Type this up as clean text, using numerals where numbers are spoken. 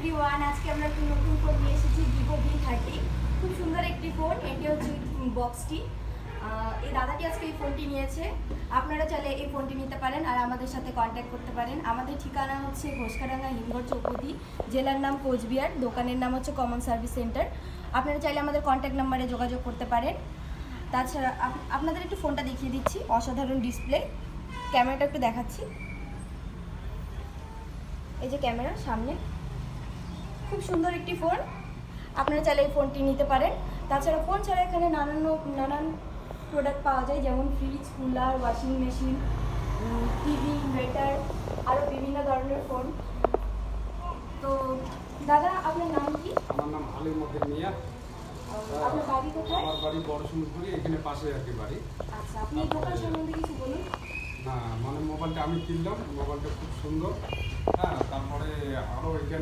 Everyone, আজকে আমরা একটি নতুন ফোন নিয়ে এসেছি, ভিভো V30। খুব সুন্দর একটি ফোন। এটি হচ্ছে বক্সটি। এই দাদাটি আজকে এই ফোনটি নিয়েছে। আপনারা চাইলে এই ফোনটি নিতে পারেন আর আমাদের সাথে কন্ট্যাক্ট করতে পারেন। আমাদের ঠিকানা হচ্ছে ঘোষকাডাঙ্গা, হিমঘর চৌপতি, জেলার নাম কোচবিহার, দোকানের নাম হচ্ছে কমন সার্ভিস সেন্টার। আপনারা চাইলে আমাদের কন্ট্যাক্ট নাম্বারে যোগাযোগ করতে পারেন। তাছাড়া আপনাদের একটু ফোনটা দেখিয়ে দিচ্ছি। অসাধারণ ডিসপ্লে, ক্যামেরাটা একটু দেখাচ্ছি। এই যে ক্যামেরা সামনে, খুব সুন্দর একটি ফোন। আপনারা চাইলে এই ফোনটি নিতে পারেন। তাছাড়া ফোন ছাড়া এখানে নানান প্রোডাক্ট পাওয়া যায়, যেমন fridge, cooler, washing machine, TV, inverter, আরও বিভিন্ন ধরনের ফোন। তো দাদা, আপনার নাম কি? আমার নাম আলী মদ্দিন মিয়া। আপনার বাড়ি কোথায়? আমার বাড়ি বড় সমুদ্রপুরি, এখানে পাশে আর কি বাড়ি। আচ্ছা, আপনি এই দোকান সম্বন্ধে কিছু বলুন। না মানে মোবাইলটা আমি কিনলাম, মোবাইলটা খুব সুন্দর। হ্যাঁ, তারপরে আরও এখানে